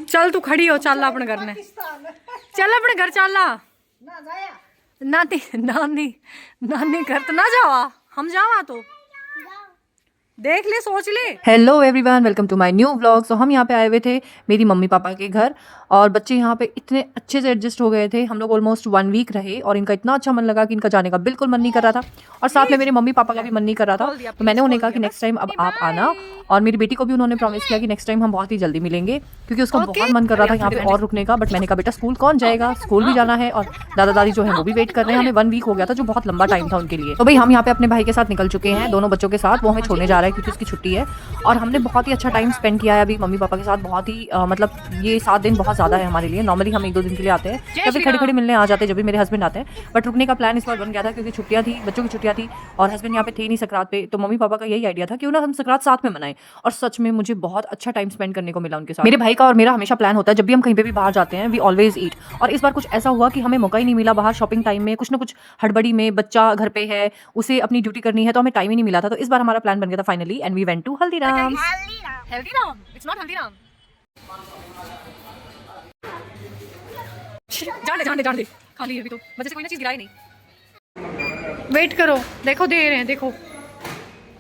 चल तू खड़ी हो, चल अपने घर ने, चल अपने घर चल नानी नानी नानी घर तो ना जावा, हम जावा तो देख ले, सोच ले। Hello everyone, welcome to my new vlog. So हम यहाँ पे आए हुए थे मेरी मम्मी पापा के घर, और बच्चे यहाँ पे इतने अच्छे से एडजस्ट हो गए थे। हम लोग ऑलमोस्ट 1 वीक रहे और इनका इतना अच्छा मन लगा कि इनका जाने का बिल्कुल मन नहीं कर रहा था, और साथ में मेरे मम्मी पापा का भी मन नहीं कर रहा था। तो मैंने उन्हें कहा कि नेक्स्ट टाइम अब आप आना, और मेरी बेटी को भी उन्होंने प्रॉमिस किया कि नेक्स्ट टाइम हम बहुत ही जल्दी मिलेंगे, क्योंकि उसका बहुत मन कर रहा था यहाँ पे और रुकने का। बट मैंने कहा बेटा स्कूल कौन जाएगा, स्कूल भी जाना है, और दादा दादी जो है वो भी वेट कर रहे हैं। हमें 1 वीक हो गया था, जो बहुत लंबा टाइम था उनके लिए। तो भाई हम यहाँ पे अपने भाई के साथ निकल चुके हैं, दोनों बच्चों के साथ। वो हमें छोड़ने जा रहा है क्योंकि उसकी छुट्टी है, और हमने बहुत ही अच्छा टाइम स्पेंड किया है अभी मम्मी पापा के साथ। बहुत ही मतलब ये 7 दिन बहुत ज़्यादा है हमारे लिए। नॉर्मली हम 1-2 दिन के लिए आते हैं, या फिर खड़ी खड़ी मिलने आ जाते हैं जब भी मेरे हस्बैंड आते हैं। बट रुकने का प्लान इस बार बन गया था क्योंकि छुट्टियां थी, बच्चों की छुट्टियां थी, और हस्बैंड यहाँ पे थे नहीं सकरात पे। तो मम्मी पापा का यही आइडिया था क्यों ना हम सकरात साथ में मनाएं, और सच में मुझे बहुत अच्छा टाइम स्पेंड करने को मिला उनके साथ। मेरे भाई का और मेरा हमेशा प्लान होता है, जब भी हम कहीं पे भी बाहर जाते हैं वी ऑलवेज ईट, और इस बार कुछ ऐसा हुआ कि हमें मौका ही नहीं मिला बाहर शॉपिंग टाइम में, कुछ ना कुछ हड़बड़ी में। बच्चा घर पे है, उसे अपनी ड्यूटी करनी है, तो हमें टाइम ही नहीं मिला था। तो इस बार हमारा प्लान बन गया था finally, and we went to Haldiram. Haldiram, it's not Haldiram. जाने दे, खाली है अभी तो, वजह से कोई ना चीज गिराई नहीं। वेट करो, देखो दे रहे हैं, देखो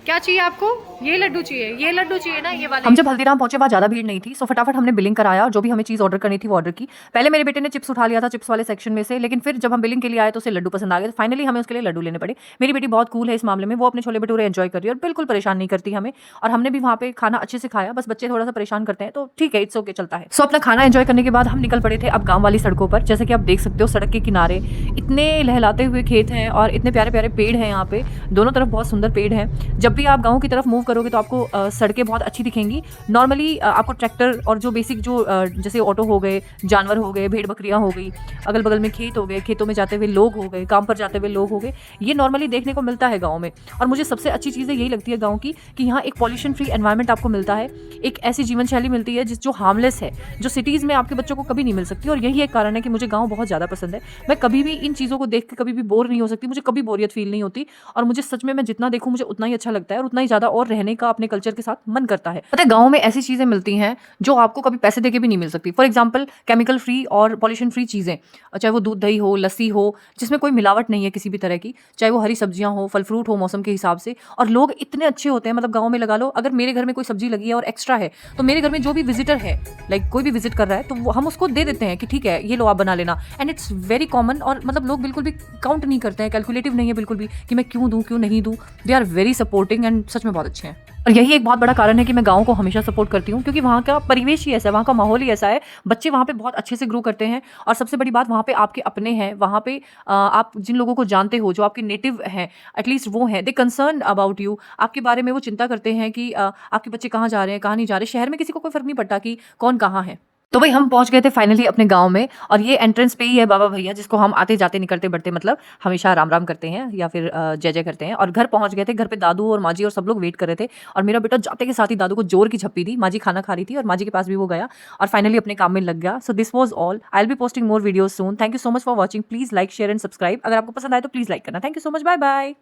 क्या चाहिए आपको। ये लड्डू चाहिए, ये लड्डू चाहिए ना, ये वाले। हम जब हल्दीराम पहुंचे वहाँ ज्यादा भीड़ नहीं थी, सो फटाफट हमने बिलिंग कराया, जो भी हमें चीज ऑर्डर करनी थी वो ऑर्डर की। पहले मेरे बेटे ने चिप्स उठा लिया था चिप्स वाले सेक्शन में से, लेकिन फिर जब हम बिलिंग के लिए आए तो उसे लड्डू पसंद आ गए। फाइनली हमें उसके लिए लड्डू लेने पड़े। मेरी बेटी बहुत कूल है इस मामले में, वो अपने छोले भटूरे एंजॉय कर रही है और बिल्कुल परेशान नहीं करती हमें। और हमने भी वहाँ पे खाना अच्छे से खाया, बस बच्चे थोड़ा सा परेशान करते हैं, तो ठीक है, इट्स ओके, चलता है। सो अपना खाना एंजॉय करने के बाद हम निकल पड़े थे अब गाँव वाली सड़कों पर। जैसे कि आप देख सकते हो सड़क के किनारे इतने लहलाते हुए खेत हैं, और इतने प्यारे प्यारे पेड़ हैं यहाँ पे, दोनों तरफ बहुत सुंदर पेड़ हैं। जब भी आप गाँव की तरफ मूव करोगे तो आपको सड़कें बहुत अच्छी दिखेंगी। नॉर्मली आपको ट्रैक्टर और जो बेसिक जो जैसे ऑटो हो गए, जानवर हो गए, भेड़ बकरियां हो गई, अगल बगल में खेत हो गए, खेतों में जाते हुए लोग हो गए, काम पर जाते हुए लोग हो गए, ये नॉर्मली देखने को मिलता है गाँव में। और मुझे सबसे अच्छी चीज़ यही लगती है गाँव की, कि यहाँ एक पॉल्यूशन फ्री एनवायरनमेंट आपको मिलता है, एक ऐसी जीवन शैली मिलती है जो हार्मलेस है, जो सिटीज़ में आपके बच्चों को कभी नहीं मिल सकती। और यही एक कारण है कि मुझे गाँव बहुत ज़्यादा पसंद है। मैं कभी भी इन चीज़ों को देख के कभी भी बोर नहीं हो सकती, मुझे कभी बोरियत फील नहीं होती, और मुझे सच में मैं जितना देखूँ मुझे उतना ही अच्छा लगता है, और उतना ही ज़्यादा और रहने का अपने कल्चर के साथ मन करता है। पता है गाँव में ऐसी चीज़ें मिलती हैं जो आपको कभी पैसे देके भी नहीं मिल सकती। फॉर एग्जांपल केमिकल फ्री और पॉल्यूशन फ्री चीज़ें, चाहे वो दूध दही हो, लस्सी हो, जिसमें कोई मिलावट नहीं है किसी भी तरह की, चाहे वो हरी सब्जियां हो, फल फ्रूट हो मौसम के हिसाब से। और लोग इतने अच्छे होते हैं, मतलब गाँव में लगा लो, अगर मेरे घर में कोई सब्जी लगी है और एक्स्ट्रा है, तो मेरे घर में जो भी विजिटर है, लाइक कोई भी विजिट कर रहा है, तो हम उसको दे देते हैं कि ठीक है ये लो आप बना लेना। एंड इट्स वेरी कॉमन, और मतलब लोग बिल्कुल भी काउंट नहीं करते हैं, कैलकुलेटिव नहीं है बिल्कुल भी कि मैं क्यों दूँ क्यों नहीं दूँ। They are very supporting, and सच में बहुत अच्छे हैं। और यही एक बहुत बड़ा कारण है कि मैं गाँव को हमेशा सपोर्ट करती हूँ, क्योंकि वहाँ का परिवेश ही ऐसा है, वहाँ का माहौल ही ऐसा है, बच्चे वहाँ पे बहुत अच्छे से ग्रो करते हैं। और सबसे बड़ी बात, वहाँ पे आपके अपने हैं, वहाँ पे आप जिन लोगों को जानते हो, जो आपके नेटिव हैं, एटलीस्ट वो हैं, दे कंसर्न अबाउट यू, आपके बारे में वो चिंता करते हैं कि आपके बच्चे कहाँ जा रहे हैं, कहाँ नहीं जा रहे। शहर में किसी को कोई फर्क नहीं पड़ता कि कौन कहाँ है। तो भाई हम पहुंच गए थे फाइनली अपने गांव में, और ये एंट्रेंस पे ही है बाबा भैया, जिसको हम आते जाते निकलते बढ़ते मतलब हमेशा राम राम करते हैं या फिर जय जय करते हैं। और घर पहुंच गए थे, घर पे दादू और माँ जी और सब लोग वेट कर रहे थे, और मेरा बेटा जाते के साथ ही दादू को जोर की झप्पी दी। माँ जी खाना खा रही थी और माँ जी के पास भी वो गया, और फाइनली अपने काम में लग गया। So this was all, I will be posting more videos soon. Thank you so much for watching, please like share and subscribe. अगर आपको पसंद आए तो प्लीज लाइक करना। Thank you so much, bye bye.